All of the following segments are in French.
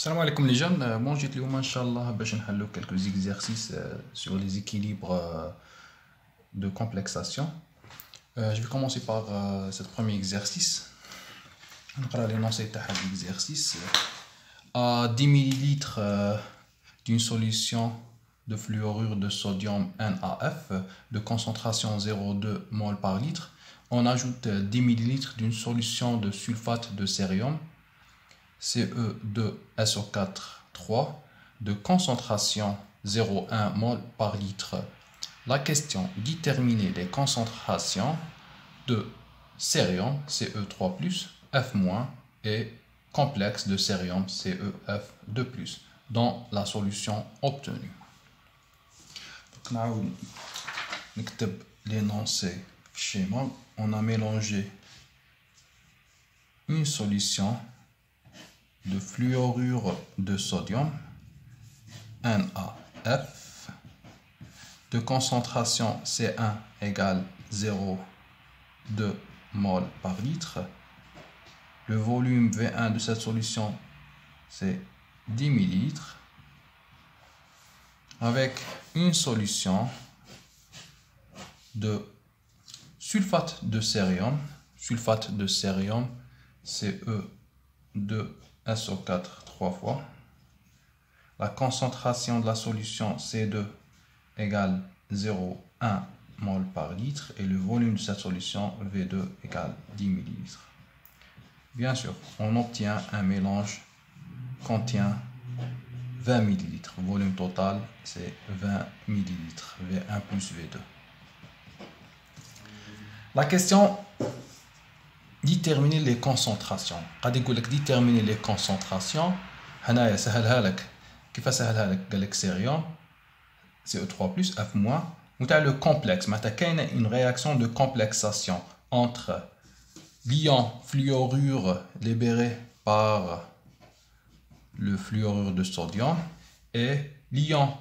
Salam alaikum les jeunes, bon j'ai Inch'Allah باش نحلو quelques exercices sur les équilibres de complexation. Je vais commencer par ce premier exercice. نقرا l'énoncé تاع l'exercice. À 10 ml d'une solution de fluorure de sodium NaF de concentration 0,2 mol par litre, on ajoute 10 ml d'une solution de sulfate de cérium Ce2SO4 de concentration 0,1 mol par litre. La question: déterminer les concentrations de cérium Ce3+, F- et complexe de cérium CeF2+, dans la solution obtenue. Donc, نكتب l'énoncé schéma. On a mélangé une solution de fluorure de sodium NaF de concentration C1 égale 0,2 mol par litre. Le volume V1 de cette solution c'est 10 ml avec une solution de sulfate de cérium Ce2SO4 3 fois. La concentration de la solution C2 égale 0,1 mol par litre et le volume de cette solution V2 égale 10 ml. Bien sûr, on obtient un mélange contient 20 ml. Volume total c'est 20 ml. V1 plus V2. La question: déterminer les concentrations. قاعد يقول لك déterminer les concentrations. هنايا سهلها لك. كيف سهلها لك؟ قال لك سيريوم Ce3+, F- وتاع le complexe. معناتها كاينه une réaction de complexation entre l'ion fluorure libéré par le fluorure de sodium et l'ion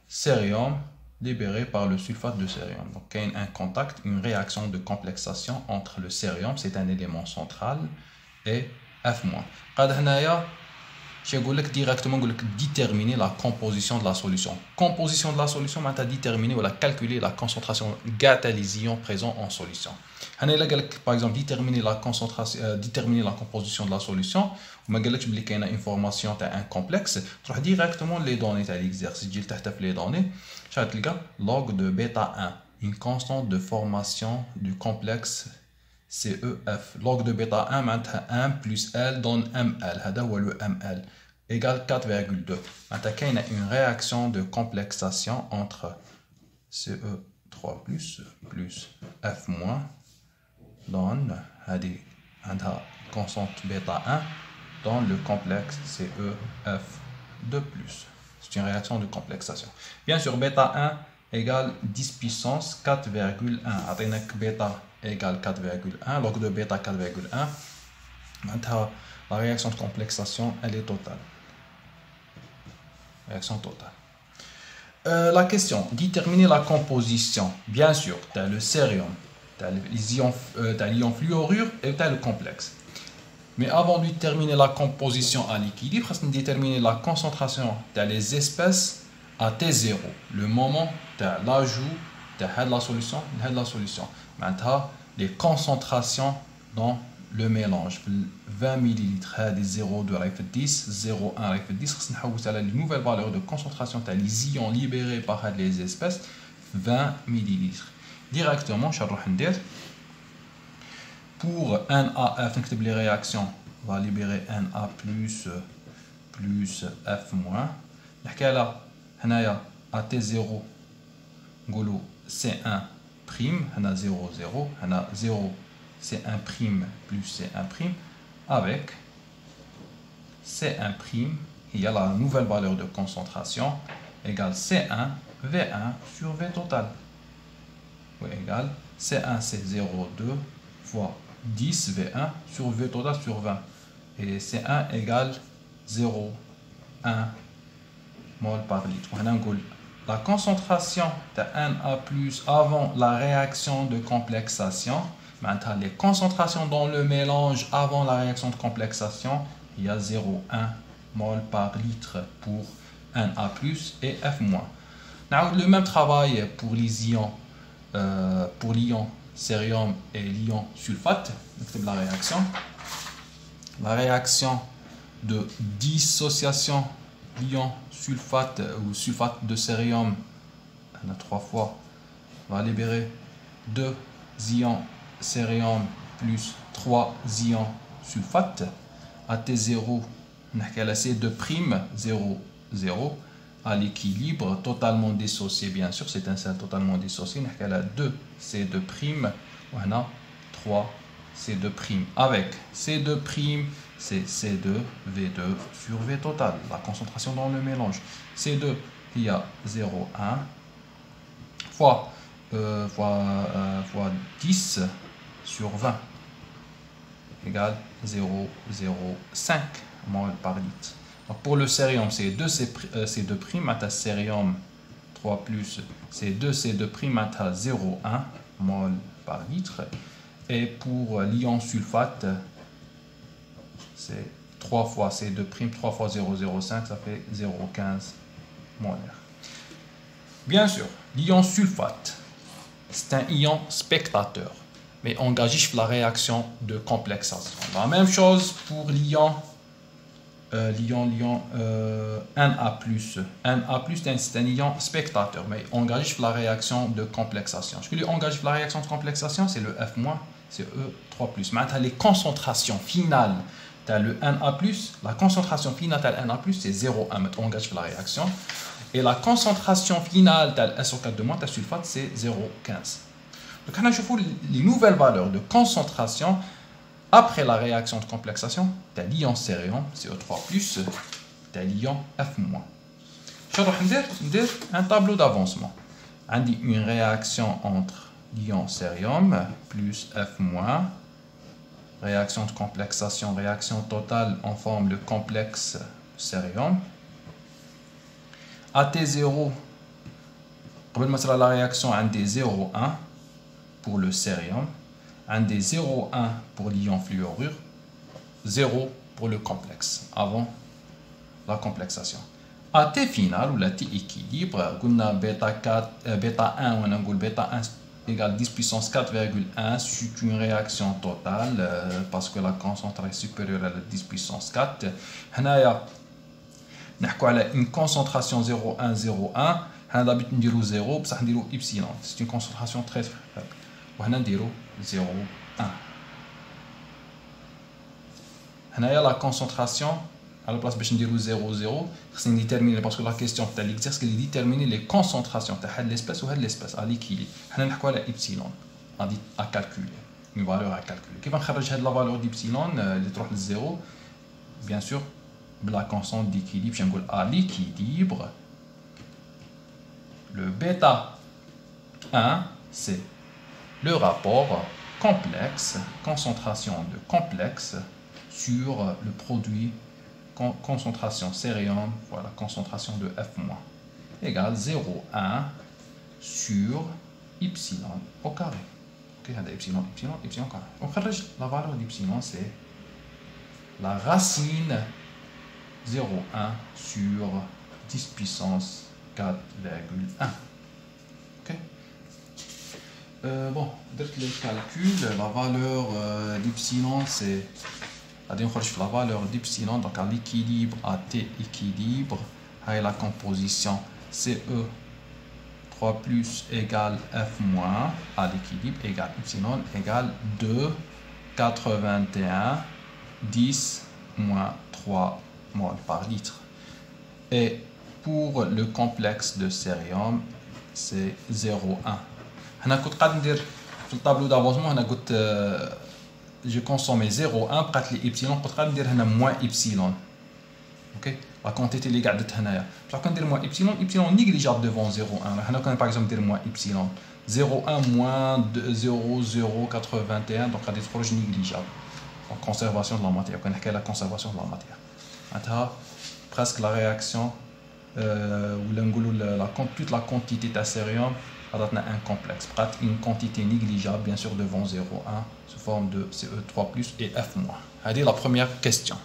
cérium libéré par le sulfate de cérium. Donc il y a un contact, une réaction de complexation entre le cérium, c'est un élément central, et F-. Je vais directement déterminer la composition de la solution. Composition de la solution, c'est déterminer ou calculer la concentration gâte les ions présents en solution. Par exemple, déterminer la composition de la solution. ما قالكش بلي كاينه انفورماسيون تاع ان كومبلكس تروح ديريكتومون لي دوني تاع ليكزارسيس تجي تحت في لي دوني شحال تلقى log de bêta 1 une constante de formation du complexe CEF. log de bêta 1 معناتها 1 plus L donne ML. هذا هو le ML égale 4,2. معناتها كاينه une réaction de complexation entre Ce3+ plus F- donne هذه عندها constante bêta 1 dans le complexe CEF2+. C'est une réaction de complexation. Bien sûr, bêta 1 égale 10 puissance 4,1. Avec bêta égale 4,1, log de bêta 4,1. Maintenant, la réaction de complexation, elle est totale. Réaction totale. La question: déterminer la composition. Bien sûr, tu as le cérium, tu as l'ion fluorure et tu as le complexe. Mais avant de déterminer la composition à l'équilibre, on va déterminer la concentration des espèces à T0, le moment de l'ajout de la solution. Maintenant, les concentrations dans le mélange. 20 ml, 0,2 à 10, 0,1 à 10, on a la nouvelle valeur de concentration des ions libérés par les espèces, 20 ml. Directement, je vais pour NaF, les réactions, on va libérer Na plus F-. À T0, C1 prime, 0, 0, 0, C1 prime plus C1 prime, avec C1 prime, il y a la nouvelle valeur de concentration, égale C1 V1 sur V total. Oui, égale C1 c'est 0,2 fois 10 V1 sur V total sur 20. Et C1 égale 0,1 mol par litre. La concentration de Na+ avant la réaction de complexation, maintenant les concentrations dans le mélange avant la réaction de complexation, il y a 0,1 mol par litre pour Na plus et F moins. Le même travail pour les ions, pour l'ion cérium et l'ion sulfate. La réaction. La réaction de dissociation d'ion sulfate ou sulfate de cérium, on a 3 fois, va libérer 2 ions cérium plus 3 ions sulfate. À T0, c'est 2 prime 0, 0. À l'équilibre, totalement dissocié, bien sûr, c'est un sel totalement dissocié. On a 2 C2 prime, on a 3 C2 prime. Avec C2 prime, c'est C2 V2 sur V total, la concentration dans le mélange. C2, il y a 0,1 fois 10 sur 20 égale 0,05 mol par litre. Donc pour le cérium, c'est 2 C2' à cérium 3 plus, c'est 2 C2' à 0,1 mol par litre. Et pour l'ion sulfate, c'est 3 fois C2', 3 fois 0,05, ça fait 0,15 molaire. Bien sûr, l'ion sulfate, c'est un ion spectateur, mais engagé dans la réaction de complexation. La même chose pour l'ion Na+. Na+, c'est un ion spectateur, mais engagé dans la réaction de complexation. Ce qui est engagé dans la réaction de complexation, c'est le F-, c'est E3+. Maintenant, les concentrations finales, tu as le Na+, la concentration finale de Na+, c'est 0,1, engagé dans la réaction. Et la concentration finale de SO4 de moins, de sulfate, c'est 0,15. Donc, on a vu les nouvelles valeurs de concentration après la réaction de complexation. Tu as l'ion cérium, CO3+, tu as l'ion F-. Je vais faire un tableau d'avancement. On dit une réaction entre l'ion cérium plus F-, réaction de complexation, réaction totale, on forme le complexe cérium. À T0, pour la réaction, on dit 0,1 pour le cérium, on dit 0,1 pour l'ion fluorure, 0 pour le complexe, avant la complexation. À T final, ou la T équilibre, on a bêta 1, on a bêta 1 égale 10 puissance 4,1, c'est une réaction totale, parce que la concentration est supérieure à la 10 puissance 4. On a une concentration 0,101, on a d'habitude 0, ça on epsilon. C'est une concentration très faible. On a 0,1. On a la concentration, à la place de 0,0, c'est déterminé parce que la question de l'exercice est déterminer les concentrations de l'espèce ou de l'espèce à l'équilibre. On a epsilon à calculer, une valeur à calculer. Qui va faire la valeur d'epsilon, les 3 0, bien sûr. La constante d'équilibre, à l'équilibre, le bêta 1, c'est le rapport complexe, concentration de complexe sur le produit concentration cérium, voilà, concentration de F-, égale 0,1 sur epsilon au carré. Ok, epsilon carré. On corrige la valeur d'epsilon, c'est la racine 0,1 sur 10 puissance 4,1. Ok. Bon, dès le calcul, la valeur d'epsilon, c'est la valeur d'epsilon, donc à l'équilibre, à T équilibre, et la composition CE 3 plus égale F- à l'équilibre égale epsilon égale 2,81 10 moins 3 mol par litre. Et pour le complexe de cérium, c'est 0,1. On a le tableau d'avancement, on a j'ai consommé 0,1 pour les epsilon, pour dire moins epsilon. Ok, la quantité les gars de Tanaya. Pour dire moins epsilon, epsilon négligeable devant 0,1. On a par exemple dire moins epsilon. 0,1 moins 0,081, donc on a des proches négligeables. En conservation de la matière, on a la conservation de la matière. Presque la réaction, toute la quantité de cérium, un complexe. Une quantité négligeable, bien sûr, devant 0,1 sous forme de CE3+, et F-. C'est la première question.